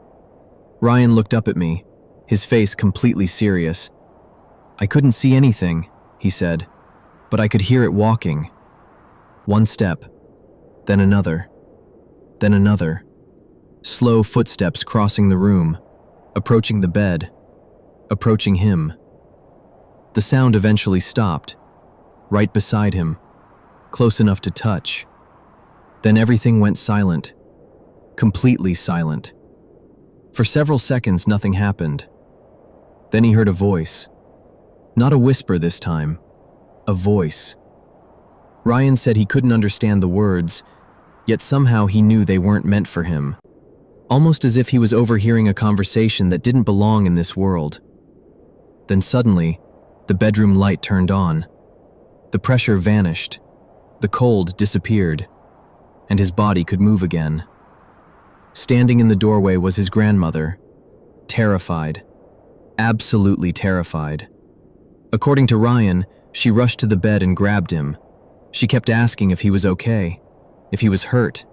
Ryan looked up at me, his face completely serious. I couldn't see anything, he said, but I could hear it walking. One step, then another, then another. Slow footsteps crossing the room, approaching the bed, approaching him. The sound eventually stopped, right beside him, close enough to touch. Then everything went silent, completely silent. For several seconds, nothing happened. Then he heard a voice. Not a whisper this time, a voice. Ryan said he couldn't understand the words, yet somehow he knew they weren't meant for him. Almost as if he was overhearing a conversation that didn't belong in this world. Then suddenly, the bedroom light turned on. The pressure vanished, the cold disappeared, and his body could move again. Standing in the doorway was his grandmother, terrified, absolutely terrified. According to Ryan, she rushed to the bed and grabbed him. She kept asking if he was okay, if he was hurt,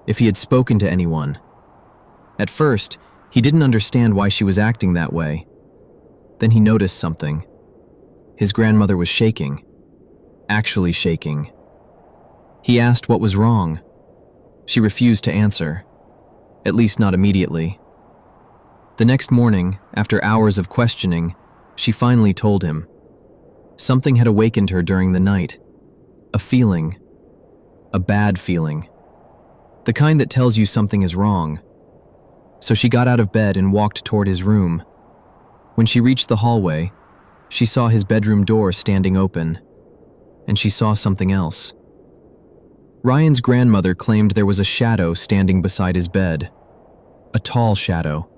if he had spoken to anyone. At first, he didn't understand why she was acting that way. Then he noticed something. His grandmother was shaking, actually shaking. He asked what was wrong. She refused to answer, at least not immediately. The next morning, after hours of questioning, she finally told him. Something had awakened her during the night. A feeling. A bad feeling. The kind that tells you something is wrong. So she got out of bed and walked toward his room. When she reached the hallway, she saw his bedroom door standing open, and she saw something else. Ryan's grandmother claimed there was a shadow standing beside his bed. A tall shadow,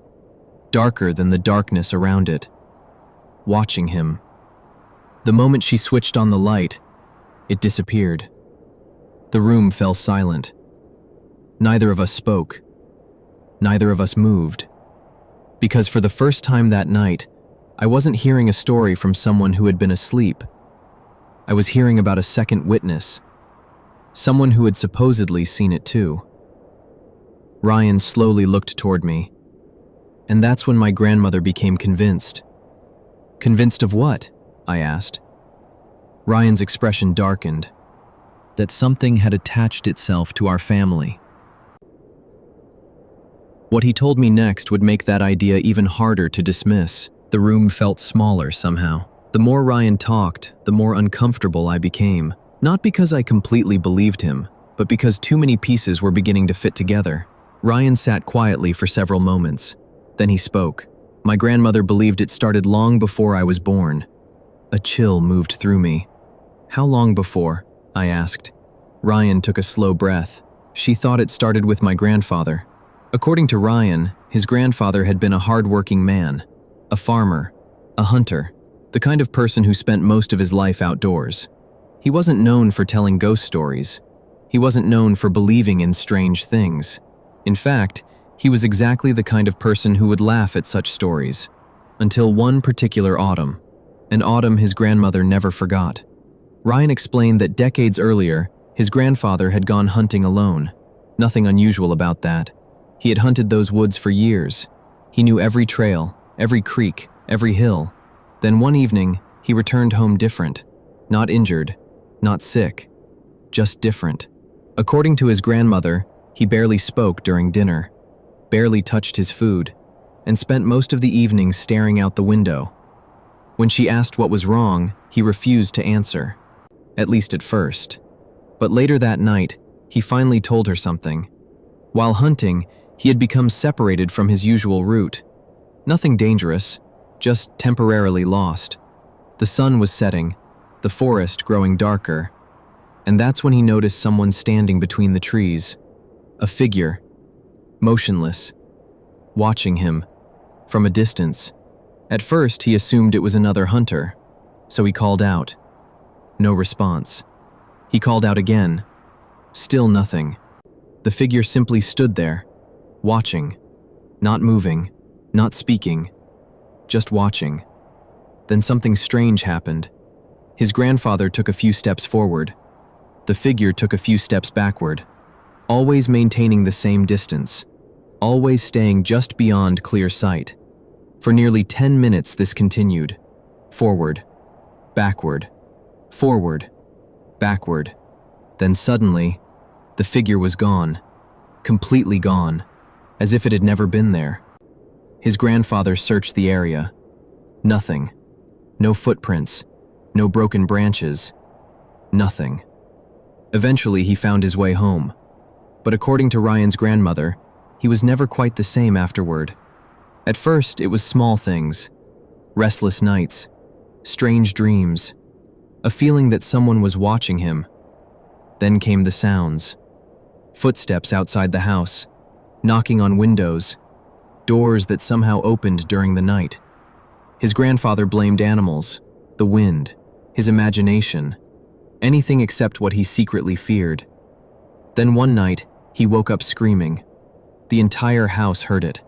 darker than the darkness around it, watching him. The moment she switched on the light, it disappeared. The room fell silent. Neither of us spoke. Neither of us moved. Because for the first time that night, I wasn't hearing a story from someone who had been asleep. I was hearing about a second witness, someone who had supposedly seen it too. Ryan slowly looked toward me, and that's when my grandmother became convinced. Convinced of what? I asked. Ryan's expression darkened. That something had attached itself to our family. What he told me next would make that idea even harder to dismiss. The room felt smaller somehow. The more Ryan talked, the more uncomfortable I became. Not because I completely believed him, but because too many pieces were beginning to fit together. Ryan sat quietly for several moments. Then he spoke. My grandmother believed it started long before I was born. A chill moved through me. How long before? I asked. Ryan took a slow breath. She thought it started with my grandfather. According to Ryan, his grandfather had been a hard-working man, a farmer, a hunter, the kind of person who spent most of his life outdoors. He wasn't known for telling ghost stories. He wasn't known for believing in strange things. In fact, he was exactly the kind of person who would laugh at such stories. Until one particular autumn, an autumn his grandmother never forgot. Ryan explained that decades earlier, his grandfather had gone hunting alone. Nothing unusual about that. He had hunted those woods for years. He knew every trail, every creek, every hill. Then one evening, he returned home different. Not injured, not sick, just different. According to his grandmother, he barely spoke during dinner, barely touched his food, and spent most of the evening staring out the window. When she asked what was wrong, he refused to answer, at least at first. But later that night, he finally told her something. While hunting, he had become separated from his usual route. Nothing dangerous, just temporarily lost. The sun was setting, the forest growing darker, and that's when he noticed someone standing between the trees. A figure, motionless, watching him, from a distance. At first, he assumed it was another hunter, so he called out. No response. He called out again. Still nothing. The figure simply stood there, watching, not moving, not speaking, just watching. Then something strange happened. His grandfather took a few steps forward. The figure took a few steps backward, always maintaining the same distance, always staying just beyond clear sight. For nearly 10 minutes this continued. Forward, backward, forward, backward. Then suddenly, the figure was gone, completely gone. as if it had never been there. His grandfather searched the area. Nothing. No footprints. No broken branches. Nothing. Eventually, he found his way home. But according to Ryan's grandmother, he was never quite the same afterward. At first, it was small things. Restless nights. Strange dreams. A feeling that someone was watching him. Then came the sounds. Footsteps outside the house. Knocking on windows. Doors that somehow opened during the night. His grandfather blamed animals, the wind, his imagination, anything except what he secretly feared. Then one night, he woke up screaming. The entire house heard it.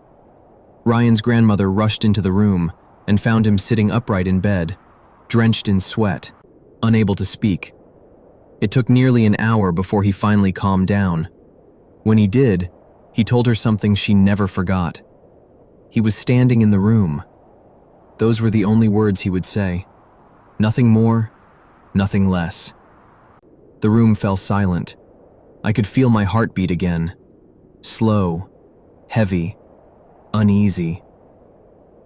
Ryan's grandmother rushed into the room and found him sitting upright in bed, drenched in sweat, unable to speak. It took nearly an hour before he finally calmed down. When he did, he told her something she never forgot. He was standing in the room. Those were the only words he would say. Nothing more, nothing less. The room fell silent. I could feel my heartbeat again. Slow, heavy, uneasy.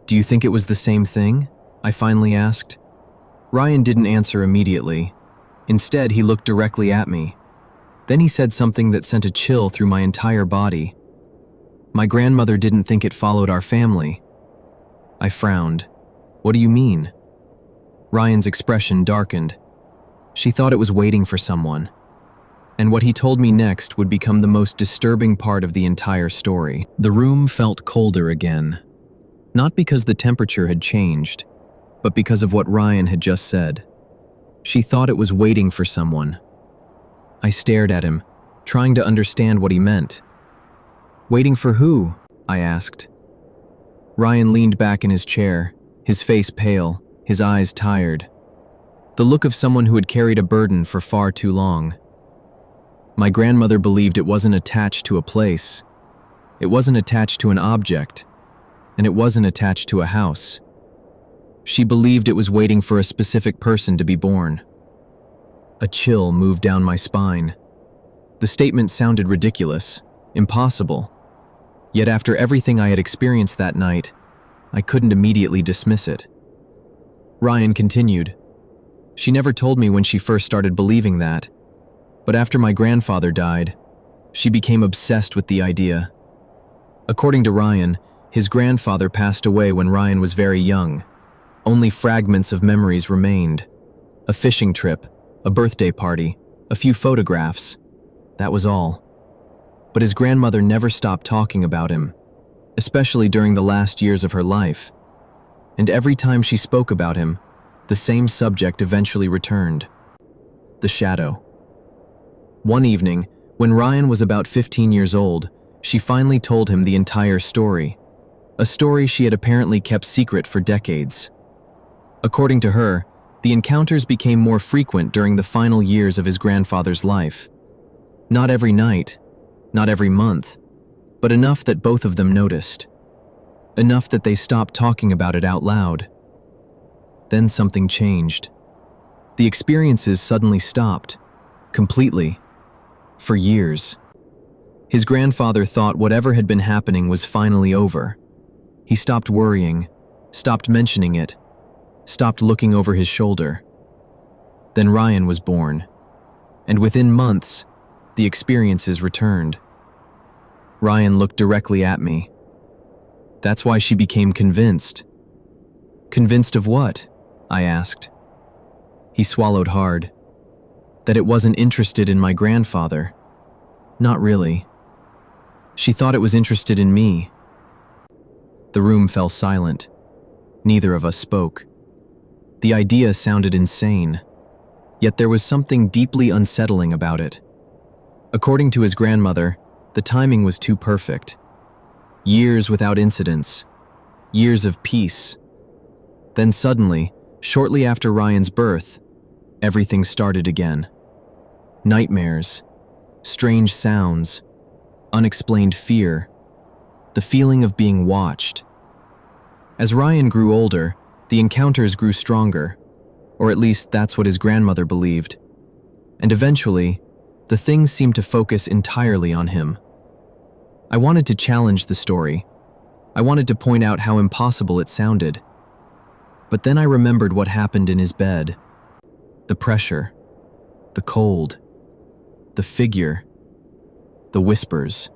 "Do you think it was the same thing?" I finally asked. Ryan didn't answer immediately. Instead, he looked directly at me. Then he said something that sent a chill through my entire body. "My grandmother didn't think it followed our family." I frowned. "What do you mean?" Ryan's expression darkened. She thought it was waiting for someone. And what he told me next would become the most disturbing part of the entire story. The room felt colder again. Not because the temperature had changed, but because of what Ryan had just said. She thought it was waiting for someone. I stared at him, trying to understand what he meant. "Waiting for who?" I asked. Ryan leaned back in his chair, his face pale, his eyes tired. The look of someone who had carried a burden for far too long. My grandmother believed it wasn't attached to a place. It wasn't attached to an object. And it wasn't attached to a house. She believed it was waiting for a specific person to be born. A chill moved down my spine. The statement sounded ridiculous, impossible. Yet after everything I had experienced that night, I couldn't immediately dismiss it. Ryan continued. "She never told me when she first started believing that, but after my grandfather died, she became obsessed with the idea. According to Ryan, his grandfather passed away when Ryan was very young. Only fragments of memories remained. A fishing trip, a birthday party, a few photographs. That was all. But his grandmother never stopped talking about him, especially during the last years of her life. And every time she spoke about him, the same subject eventually returned. The shadow. One evening, when Ryan was about 15 years old, she finally told him the entire story. A story she had apparently kept secret for decades. According to her, the encounters became more frequent during the final years of his grandfather's life. Not every night, not every month, but enough that both of them noticed. Enough that they stopped talking about it out loud. Then something changed. The experiences suddenly stopped. Completely. For years. His grandfather thought whatever had been happening was finally over. He stopped worrying, stopped mentioning it, stopped looking over his shoulder. Then Ryan was born, and within months, the experiences returned. Ryan looked directly at me. That's why she became convinced. Convinced of what? I asked. He swallowed hard. That it wasn't interested in my grandfather. Not really. She thought it was interested in me. The room fell silent. Neither of us spoke. The idea sounded insane, yet there was something deeply unsettling about it. According to his grandmother, the timing was too perfect. Years without incidents. Years of peace. Then suddenly, shortly after Ryan's birth, everything started again. Nightmares, strange sounds, unexplained fear, the feeling of being watched. As Ryan grew older, the encounters grew stronger, or at least that's what his grandmother believed. And eventually, the things seemed to focus entirely on him. I wanted to challenge the story. I wanted to point out how impossible it sounded. But then I remembered what happened in his bed. The pressure, the cold, the figure, the whispers.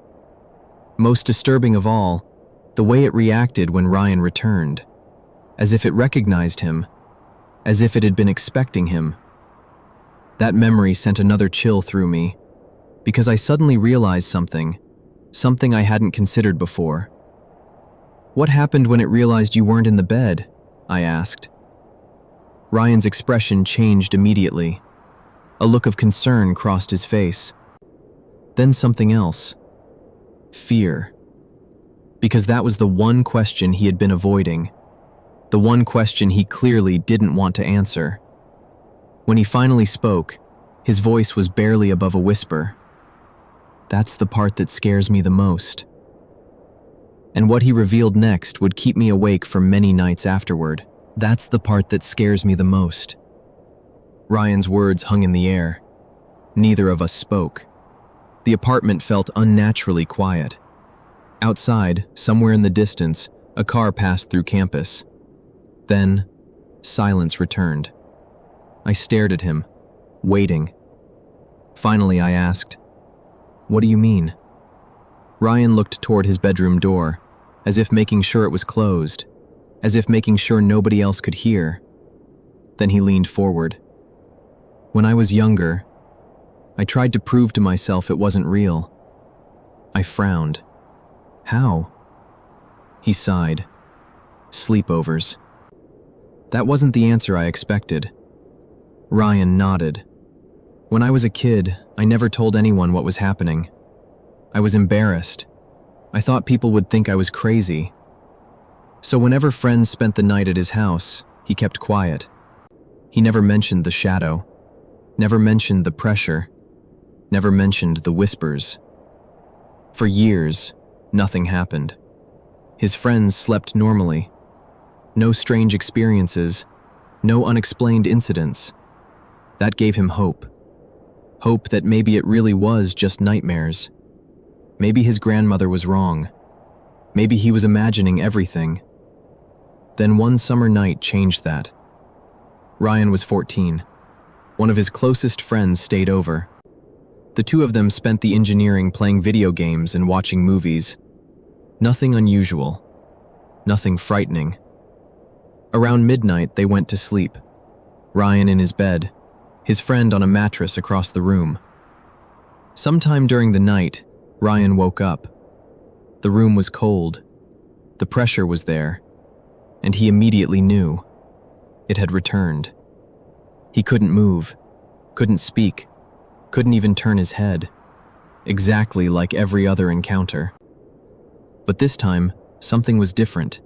Most disturbing of all, the way it reacted when Ryan returned, as if it recognized him, as if it had been expecting him. That memory sent another chill through me, because I suddenly realized something I hadn't considered before. "What happened when it realized you weren't in the bed?" I asked. Ryan's expression changed immediately. A look of concern crossed his face. Then something else. Fear. Because that was the one question he had been avoiding. The one question he clearly didn't want to answer. When he finally spoke, his voice was barely above a whisper. "That's the part that scares me the most." And what he revealed next would keep me awake for many nights afterward. "That's the part that scares me the most." Ryan's words hung in the air. Neither of us spoke. The apartment felt unnaturally quiet. Outside, somewhere in the distance, a car passed through campus. Then, silence returned. I stared at him, waiting. Finally, I asked, "What do you mean?" Ryan looked toward his bedroom door, as if making sure it was closed, as if making sure nobody else could hear. Then he leaned forward. "When I was younger, I tried to prove to myself it wasn't real." I frowned. "How?" He sighed. "Sleepovers." That wasn't the answer I expected. Ryan nodded. "When I was a kid, I never told anyone what was happening. I was embarrassed. I thought people would think I was crazy. So whenever friends spent the night at his house, he kept quiet. He never mentioned the shadow, never mentioned the pressure, never mentioned the whispers. For years, nothing happened. His friends slept normally. No strange experiences, no unexplained incidents. That gave him hope. Hope that maybe it really was just nightmares. Maybe his grandmother was wrong. Maybe he was imagining everything. Then one summer night changed that. Ryan was 14. One of his closest friends stayed over. The two of them spent the evening playing video games and watching movies. Nothing unusual. Nothing frightening. Around midnight, they went to sleep. Ryan in his bed, his friend on a mattress across the room. Sometime during the night, Ryan woke up. The room was cold. The pressure was there. And he immediately knew. It had returned. He couldn't move, couldn't speak, couldn't even turn his head. Exactly like every other encounter. But this time, something was different.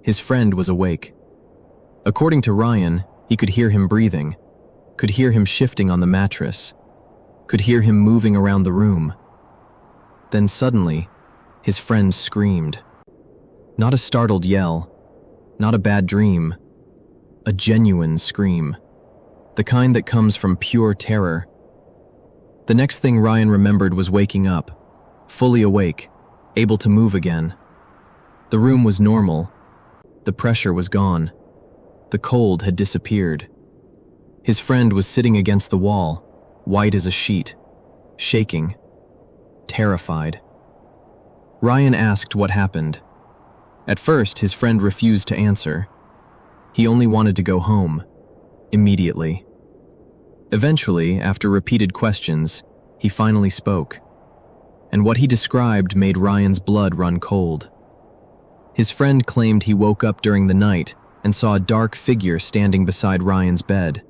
His friend was awake. According to Ryan, he could hear him breathing, could hear him shifting on the mattress, could hear him moving around the room. Then suddenly, his friend screamed. Not a startled yell, not a bad dream, a genuine scream. The kind that comes from pure terror. The next thing Ryan remembered was waking up, fully awake, able to move again. The room was normal. The pressure was gone. The cold had disappeared. His friend was sitting against the wall, white as a sheet, shaking, terrified. Ryan asked what happened. At first, his friend refused to answer. He only wanted to go home, immediately. Eventually, after repeated questions, he finally spoke. And what he described made Ryan's blood run cold. His friend claimed he woke up during the night and saw a dark figure standing beside Ryan's bed,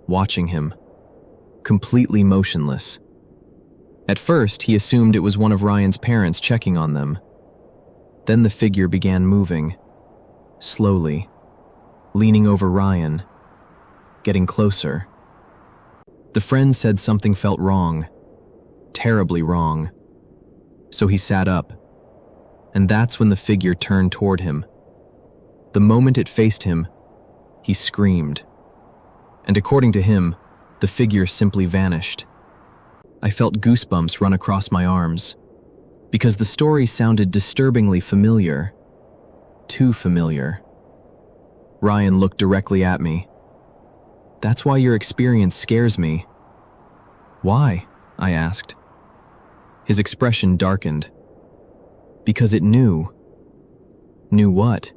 watching him, completely motionless. At first, he assumed it was one of Ryan's parents checking on them. Then the figure began moving, slowly, leaning over Ryan, getting closer. The friend said something felt wrong, terribly wrong. So he sat up, and that's when the figure turned toward him. The moment it faced him, he screamed. And according to him, the figure simply vanished. I felt goosebumps run across my arms. because the story sounded disturbingly familiar. Too familiar. Ryan looked directly at me. "That's why your experience scares me." "Why?" I asked. His expression darkened. "Because it knew." "Knew what?"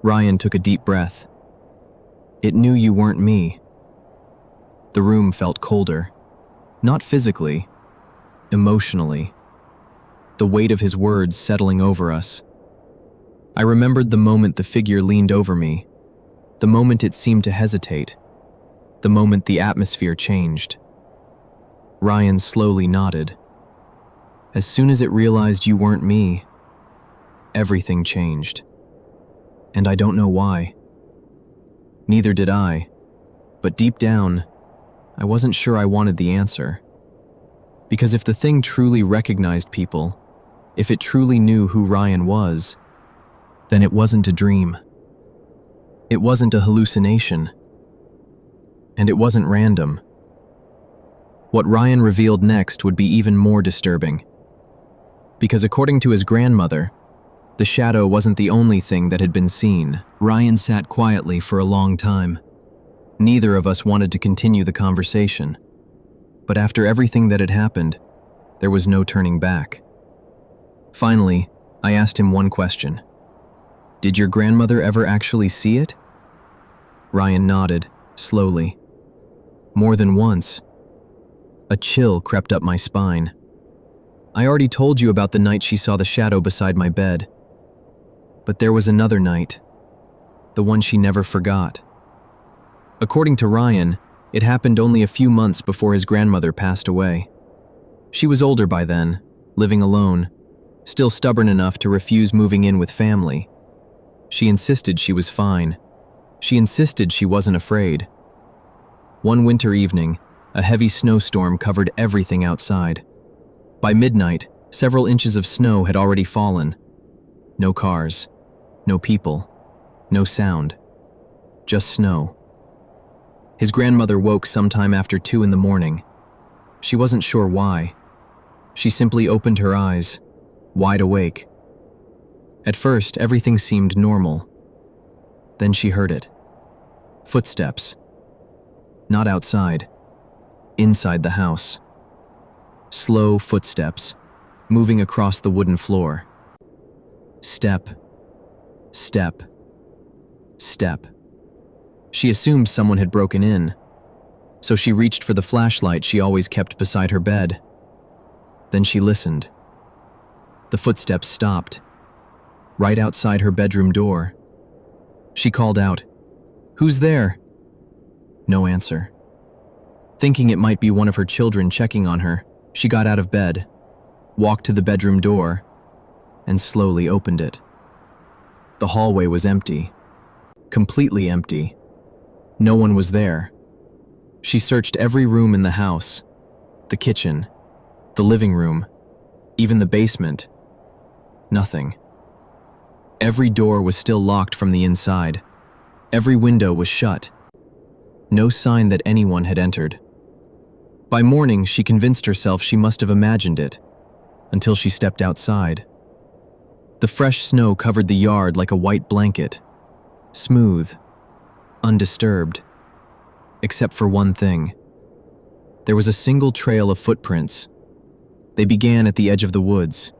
Ryan took a deep breath. "It knew you weren't me." The room felt colder. Not physically, emotionally. The weight of his words settling over us. I remembered the moment the figure leaned over me, the moment it seemed to hesitate, the moment the atmosphere changed. Ryan slowly nodded. "As soon as it realized you weren't me, everything changed. And I don't know why." Neither did I, but deep down, I wasn't sure I wanted the answer. Because if the thing truly recognized people, if it truly knew who Ryan was, then it wasn't a dream. It wasn't a hallucination. And it wasn't random. What Ryan revealed next would be even more disturbing. Because according to his grandmother, the shadow wasn't the only thing that had been seen. Ryan sat quietly for a long time. Neither of us wanted to continue the conversation. But after everything that had happened, there was no turning back. Finally, I asked him one question. "Did your grandmother ever actually see it?" Ryan nodded, slowly. "More than once." A chill crept up my spine. "I already told you about the night she saw the shadow beside my bed. But there was another night, the one she never forgot." According to Ryan, it happened only a few months before his grandmother passed away. She was older by then, living alone, still stubborn enough to refuse moving in with family. She insisted she was fine. She insisted she wasn't afraid. One winter evening, a heavy snowstorm covered everything outside. By midnight, several inches of snow had already fallen. No cars, no people, no sound, just snow. His grandmother woke sometime after 2 in the morning. She wasn't sure why. She simply opened her eyes, wide awake. At first, everything seemed normal. Then she heard it. Footsteps. Not outside. Inside the house. Slow footsteps, moving across the wooden floor. Step. Step. Step. She assumed someone had broken in, so she reached for the flashlight she always kept beside her bed. Then she listened. The footsteps stopped, right outside her bedroom door. She called out, "Who's there?" No answer. Thinking it might be one of her children checking on her, she got out of bed, walked to the bedroom door, and slowly opened it. The hallway was empty, completely empty. No one was there. She searched every room in the house, the kitchen, the living room, even the basement. Nothing. Every door was still locked from the inside. Every window was shut. No sign that anyone had entered. By morning, she convinced herself she must have imagined it, until she stepped outside. The fresh snow covered the yard like a white blanket, smooth, undisturbed, except for one thing. There was a single trail of footprints. They began at the edge of the woods,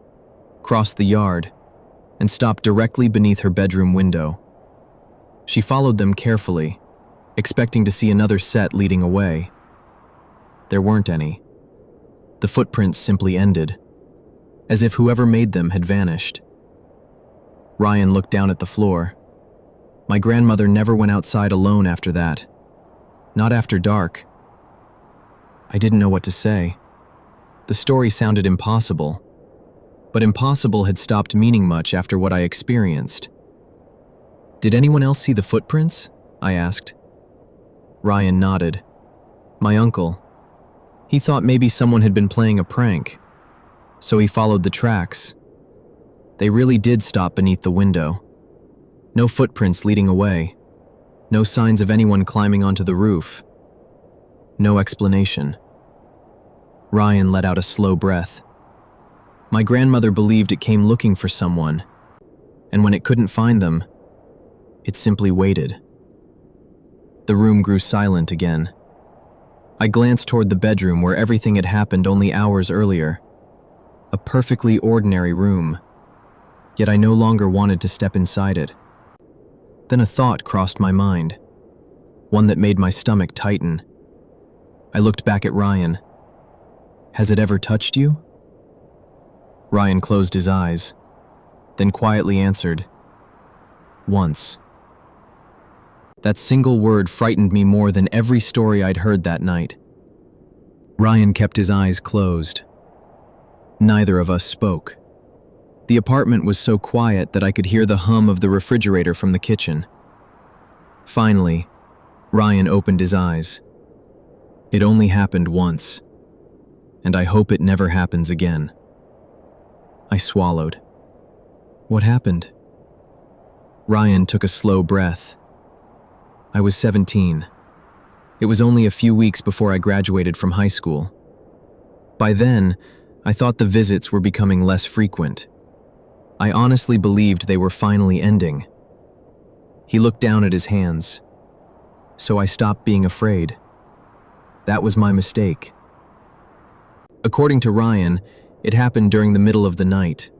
crossed the yard, and stopped directly beneath her bedroom window. She followed them carefully, expecting to see another set leading away. There weren't any. The footprints simply ended, as if whoever made them had vanished. Ryan looked down at the floor. My grandmother never went outside alone after that. Not after dark. I didn't know what to say. The story sounded impossible, but impossible had stopped meaning much after what I experienced. "Did anyone else see the footprints?" I asked. Ryan nodded. "My uncle. He thought maybe someone had been playing a prank, so he followed the tracks. They really did stop beneath the window. No footprints leading away. No signs of anyone climbing onto the roof. No explanation." Ryan let out a slow breath. My grandmother believed it came looking for someone, and when it couldn't find them, it simply waited. The room grew silent again. I glanced toward the bedroom where everything had happened only hours earlier. A perfectly ordinary room, yet I no longer wanted to step inside it. Then a thought crossed my mind, one that made my stomach tighten. I looked back at Ryan. "Has it ever touched you?" Ryan closed his eyes, then quietly answered, "Once." That single word frightened me more than every story I'd heard that night. Ryan kept his eyes closed. Neither of us spoke. The apartment was so quiet that I could hear the hum of the refrigerator from the kitchen. Finally, Ryan opened his eyes. "It only happened once, and I hope it never happens again." I swallowed. "What happened?" Ryan took a slow breath. I was 17. It was only a few weeks before I graduated from high school. By then, I thought the visits were becoming less frequent. I honestly believed they were finally ending. He looked down at his hands, so I stopped being afraid. That was my mistake. According to Ryan, it happened during the middle of the night.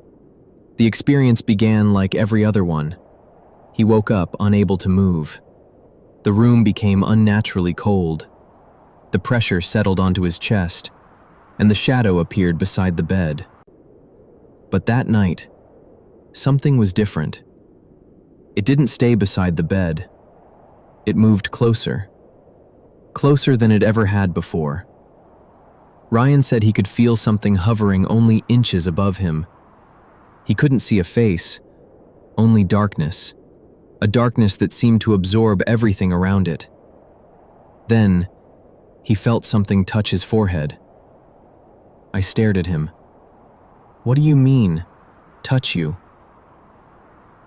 The experience began like every other one. He woke up unable to move. The room became unnaturally cold. The pressure settled onto his chest, and the shadow appeared beside the bed. But that night, something was different. It didn't stay beside the bed. It moved closer. Closer than it ever had before. Ryan said he could feel something hovering only inches above him. He couldn't see a face, only darkness. A darkness that seemed to absorb everything around it. Then, he felt something touch his forehead. I stared at him. "What do you mean, touch you?"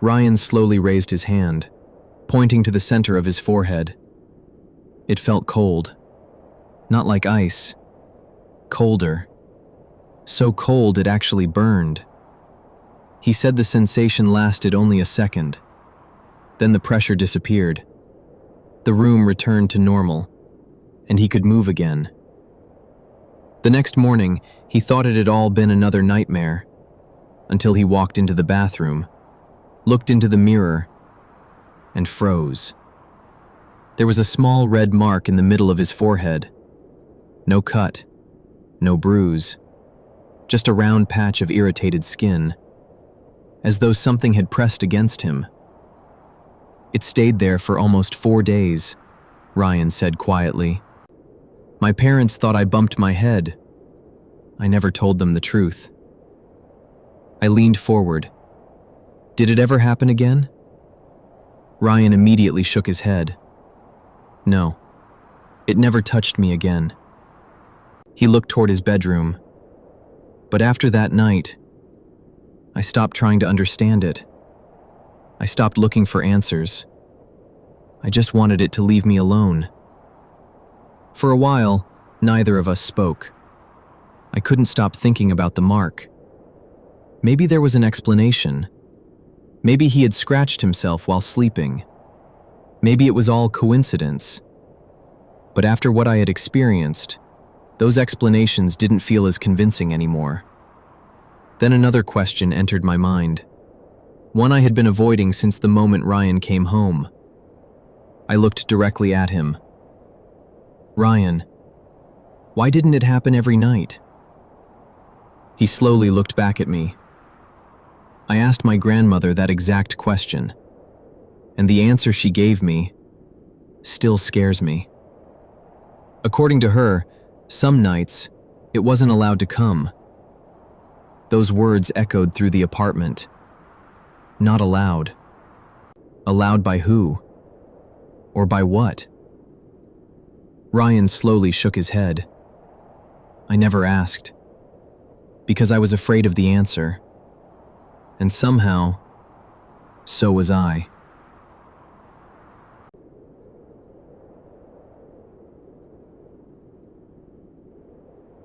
Ryan slowly raised his hand, pointing to the center of his forehead. It felt cold. Not like ice. Colder. So cold it actually burned. He said the sensation lasted only a second. Then the pressure disappeared. The room returned to normal, and he could move again. The next morning, he thought it had all been another nightmare, until he walked into the bathroom, looked into the mirror, and froze. There was a small red mark in the middle of his forehead. No cut, no bruise, just a round patch of irritated skin, as though something had pressed against him. "It stayed there for almost 4 days," Ryan said quietly. "My parents thought I bumped my head. I never told them the truth." I leaned forward. "Did it ever happen again?" Ryan immediately shook his head. "No, it never touched me again." He looked toward his bedroom. But after that night, I stopped trying to understand it. I stopped looking for answers. I just wanted it to leave me alone. For a while, neither of us spoke. I couldn't stop thinking about the mark. Maybe there was an explanation. Maybe he had scratched himself while sleeping. Maybe it was all coincidence. But after what I had experienced, those explanations didn't feel as convincing anymore. Then another question entered my mind. One I had been avoiding since the moment Ryan came home. I looked directly at him. "Ryan, why didn't it happen every night?" He slowly looked back at me. I asked my grandmother that exact question, and the answer she gave me still scares me. According to her, some nights, it wasn't allowed to come. Those words echoed through the apartment. Not allowed. Allowed by who? Or by what? Ryan slowly shook his head. I never asked, because I was afraid of the answer. And somehow, so was I.